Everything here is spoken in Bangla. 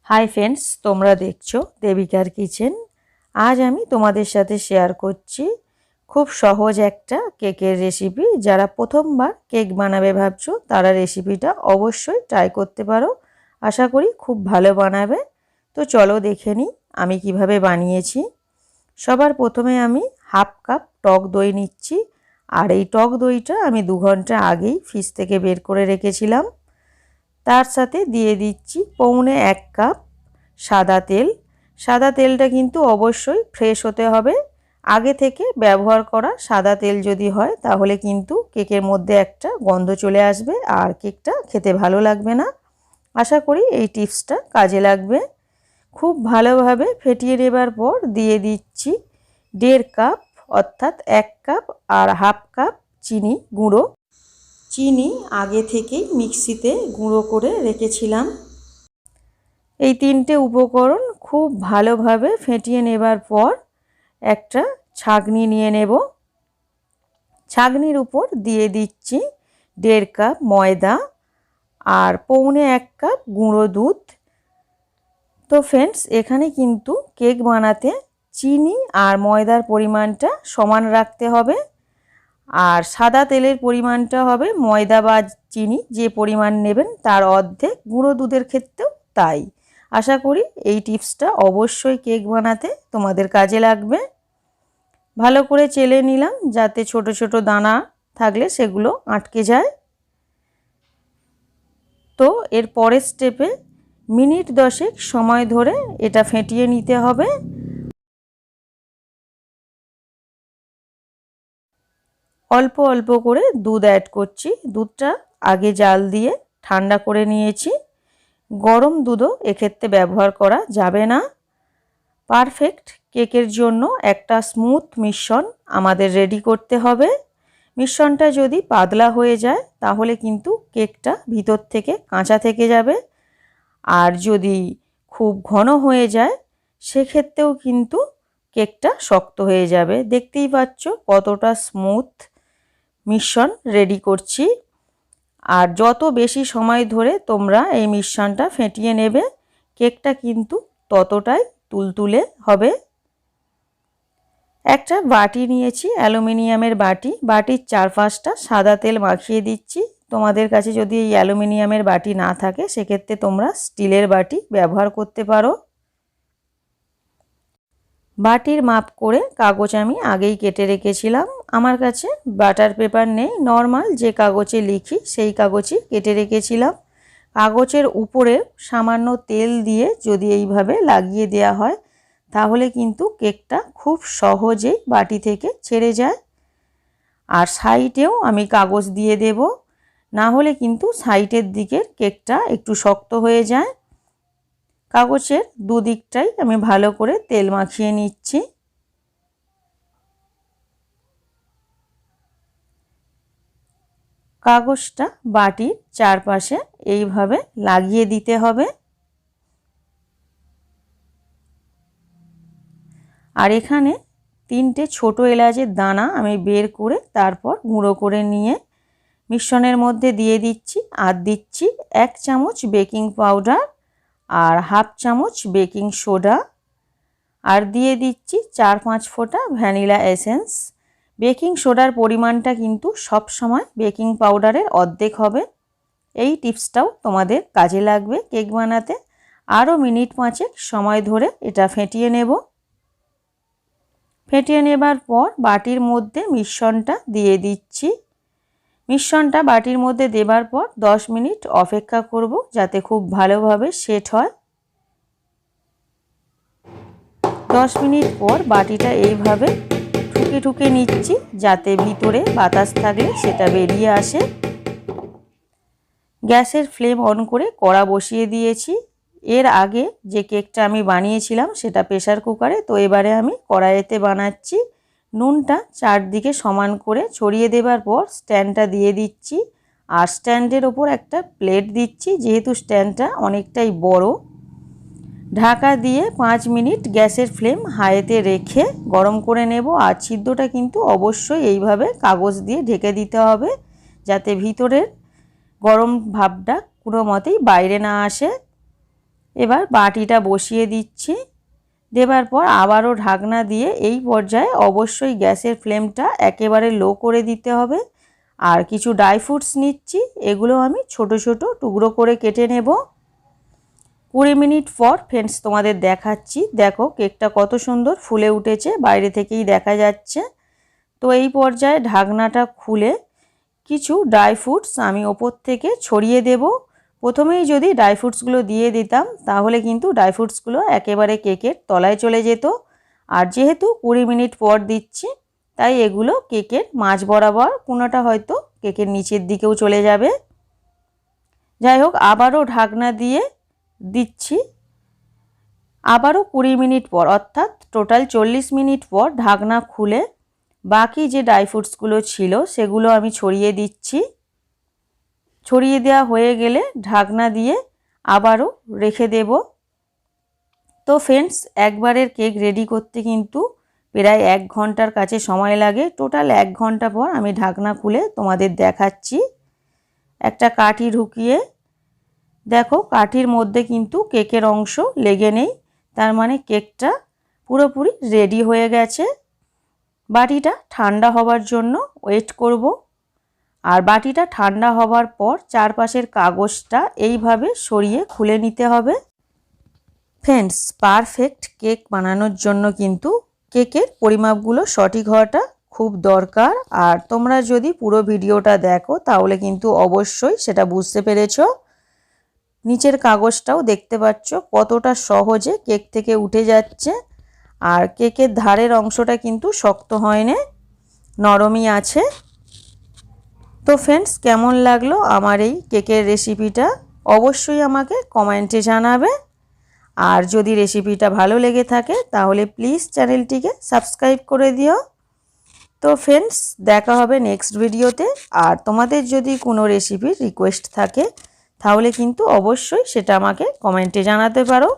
হাই ফ্রেন্ডস, তোমরা দেখছো দেবিকার কিচেন। আজ আমি তোমাদের সাথে শেয়ার করছি খুব সহজ একটা কেকের রেসিপি। যারা প্রথমবার কেক বানাবে ভাবছো তারা রেসিপিটা অবশ্যই ট্রাই করতে পারো। আশা করি খুব ভালো বানাবে। তো চলো দেখে নিই আমি কিভাবে বানিয়েছি। সবার প্রথমে আমি হাফ কাপ টক দই নিচ্ছি। আর এই টক দইটা আমি 2 ঘন্টা আগেই ফ্রিজ থেকে বের করে রেখেছিলাম। তার সাথে দিয়ে দিচ্ছি পৌনে 1 কাপ সাদা তেল। সাদা তেলটা কিন্তু অবশ্যই ফ্রেশ হতে হবে। আগে থেকে ব্যবহার করা সাদা তেল যদি হয় তাহলে কিন্তু কেকের মধ্যে একটা গন্ধ চলে আসবে আর কেকটা খেতে ভালো লাগবে না। আশা করি এই টিপসটা কাজে লাগবে। খুব ভালোভাবে ফেটিয়ে নেবার পর দিয়ে দিচ্ছি 1.5 কাপ অর্থাৎ 1 কাপ আর হাফ কাপ চিনি গুঁড়ো। চিনি আগে থেকেই মিক্সিতে গুঁড়ো করে রেখেছিলাম। এই 3টে উপকরণ খুব ভালোভাবে ফেটিয়ে নেবার পর একটা ছাঁকনি নিয়ে নেব। ছাঁকনির উপর দিয়ে দিচ্ছি 1.5 কাপ ময়দা আর পৌনে 1 কাপ গুঁড়ো দুধ। তো ফ্রেন্ডস, এখানে কিন্তু কেক বানাতে চিনি আর ময়দার পরিমাণটা সমান রাখতে হবে। আর সাদা তেলের পরিমাণটা হবে ময়দা বা চিনি যে পরিমাণ নেবেন তার অর্ধেক, গুঁড়ো দুধের ক্ষেত্রেও তাই। আশা করি এই টিপসটা অবশ্যই কেক বানাতে তোমাদের কাজে লাগবে। ভালো করে চেলে নিলাম যাতে ছোট ছোট দানা থাকলে সেগুলো আটকে যায়। তো এর পরের স্টেপে মিনিট 10 সময় ধরে এটা ফেটিয়ে নিতে হবে। অল্প অল্প করে দুধ অ্যাড করছি। দুধটা আগে জাল দিয়ে ঠান্ডা করে নিয়েছি। গরম দুধও এক্ষেত্রে ব্যবহার করা যাবে না। পারফেক্ট কেকের জন্য একটা স্মুথ মিশ্রণ আমাদের রেডি করতে হবে। মিশ্রণটা যদি পাতলা হয়ে যায় তাহলে কিন্তু কেকটা ভিতর থেকে কাঁচা থেকে যাবে। আর যদি খুব ঘন হয়ে যায় সেক্ষেত্রেও কিন্তু কেকটা শক্ত হয়ে যাবে। দেখতেই পাচ্ছ কতটা স্মুথ মিশ্রণ রেডি করছি। আর যত বেশি সময় ধরে তোমরা এই মিশ্রণটা ফেটিয়ে নেবে কেকটা কিন্তু ততটাই তুলতুলে হবে। একটা বাটি নিয়েছি, অ্যালুমিনিয়ামের বাটি। বাটির চারপাশটা সাদা তেল মাখিয়ে দিচ্ছি। তোমাদের কাছে যদি এই অ্যালুমিনিয়ামের বাটি না থাকে সেক্ষেত্রে তোমরা স্টিলের বাটি ব্যবহার করতে পারো। বাটির মাপ করে কাগজ আমি আগেই কেটে রেখেছিলাম। আমার কাছে বাটার পেপার নেই, নর্মাল যে কাগজে লিখি সেই কাগজই কেটে রেখেছিলাম। কাগজের উপরে সামান্য তেল দিয়ে যদি এইভাবে লাগিয়ে দেওয়া হয় তাহলে কিন্তু কেকটা খুব সহজেই বাটি থেকে ছেড়ে যায়। আর সাইডেও আমি কাগজ দিয়ে দেব, না হলে কিন্তু সাইডের দিকের কেকটা একটু শক্ত হয়ে যায়। কাগজের দুদিকটাই আমি ভালো করে তেল মাখিয়ে নিচ্ছি। কাগজটা বাটির চারপাশে এইভাবে লাগিয়ে দিতে হবে। আর এখানে 3টে ছোট এলাচের দানা আমি বের করে তারপর গুঁড়ো করে নিয়ে মিশ্রণের মধ্যে দিয়ে দিচ্ছি। আর দিচ্ছি 1 চামচ বেকিং পাউডার আর হাফ চামচ বেকিং সোডা। আর দিয়ে দিচ্ছি 4-5 ফোঁটা ভ্যানিলা এসেন্স। বেকিং সোডার পরিমাণটা কিন্তু সব সময় বেকিং পাউডারের অর্ধেক হবে। এই টিপসটাও তোমাদের কাজে লাগবে কেক বানাতে। আরও মিনিট 5 সময় ধরে এটা ফেটিয়ে নেব। ফেটিয়ে নেবার পর বাটির মধ্যে মিশ্রণটা দিয়ে দিচ্ছি। মিশ্রণটা বাটির মধ্যে দেবার পর 10 মিনিট অপেক্ষা করব যাতে খুব ভালোভাবে সেট হয়। 10 মিনিট পর বাটিটা এইভাবে ঠুকে ঠুকে নিচ্ছি যাতে ভিতরে বাতাস থাকলে সেটা বেরিয়ে আসে। গ্যাসের ফ্লেম অন করে কড়া বসিয়ে দিয়েছি। এর আগে যে কেকটা আমি বানিয়েছিলাম সেটা প্রেসার কুকারে, তো এবারে আমি কড়াইতে বানাচ্ছি। নুনটা চারদিকে সমান করে ছড়িয়ে দেবার পর স্ট্যান্ডটা দিয়ে দিচ্ছি। আর স্ট্যান্ডের ওপর একটা প্লেট দিচ্ছি, যেহেতু স্ট্যান্ডটা অনেকটাই বড়। ঢাকা দিয়ে 5 মিনিট গ্যাসের ফ্লেম হাইতে রেখে গরম করে নেব। আর ছিদ্রটা কিন্তু অবশ্যই এইভাবে কাগজ দিয়ে ঢেকে দিতে হবে যাতে ভিতরের গরম ভাবটা কোনো মতেই বাইরে না আসে। এবার বাটিটা বসিয়ে দিচ্ছি। দেবার পর আবারও ঢাকনা দিয়ে এই পর্যায়ে অবশ্যই গ্যাসের ফ্লেমটা একেবারে লো করে দিতে হবে। আর কিছু ড্রাই ফ্রুটস নিচ্ছি, এগুলো আমি ছোট ছোট টুকরো করে কেটে নেব। 20 মিনিট পর ফ্রেন্ডস তোমাদের দেখাচ্ছি। দেখো কেকটা কত সুন্দর ফুলে উঠেছে, বাইরে থেকেই দেখা যাচ্ছে। তো এই পর্যায়ে ঢাকনাটা খুলে কিছু ড্রাই ফ্রুটস আমি ওপর থেকে ছড়িয়ে দেব। প্রথমেই যদি ড্রাই ফ্রুটসগুলো দিয়ে দিতাম তাহলে কিন্তু ড্রাই ফ্রুটসগুলো একেবারে কেকের তলায় চলে যেত। আর যেহেতু 20 মিনিট পর দিচ্ছি, তাই এগুলো কেকের মাঝ বরাবর, কোনোটা হয়তো কেকের নিচের দিকেও চলে যাবে। যাই হোক, আবারও ঢাকনা দিয়ে দিচ্ছি। আবারও 20 মিনিট পর, অর্থাৎ টোটাল 40 মিনিট পর ঢাকনা খুলে বাকি যে ড্রাই ফ্রুটসগুলো ছিল সেগুলো আমি ছড়িয়ে দিচ্ছি। ছড়িয়ে দেওয়া হয়ে গেলে ঢাকনা দিয়ে আবারও রেখে দেব। তো ফ্রেন্ডস, একবারের কেক রেডি করতে কিন্তু প্রায় 1 ঘন্টার কাছে সময় লাগে। টোটাল 1 ঘন্টা পর আমি ঢাকনা খুলে তোমাদের দেখাচ্ছি। একটা কাঠি ঢুকিয়ে দেখো, কাঠির মধ্যে কিন্তু কেকের অংশ লেগে নেই, তার মানে কেকটা পুরোপুরি রেডি হয়ে গেছে। বাটিটা ঠান্ডা হবার জন্য ওয়েট করব। আর বাটিটা ঠান্ডা হবার পর চারপাশের কাগজটা এইভাবে সরিয়ে খুলে নিতে হবে। ফ্রেন্ডস, পারফেক্ট কেক বানানোর জন্য কিন্তু কেকের পরিমাপগুলো সঠিক হওয়াটা খুব দরকার। আর তোমরা যদি পুরো ভিডিওটা দেখো তাহলে কিন্তু অবশ্যই সেটা বুঝতে পেরেছো। নিচের কাগজটাও দেখতে পাচ্ছ কতটা সহজে কেক থেকে উঠে যাচ্ছে। আর কেকের ধারের অংশটা কিন্তু শক্ত হয়নি, নরমই আছে। তো ফ্রেন্ডস, কেমন লাগলো আমার এই কেকের রেসিপিটা অবশ্যই আমাকে কমেন্টে জানাবে। আর যদি রেসিপিটা ভালো লেগে থাকে তাহলে প্লিজ চ্যানেলটিকে সাবস্ক্রাইব করে দিও। তো ফ্রেন্ডস, দেখা হবে নেক্সট ভিডিওতে। আর তোমাদের যদি কোনো রেসিপির রিকোয়েস্ট থাকে তাহলে কিন্তু অবশ্যই সেটা আমাকে কমেন্টে জানাতে পারো।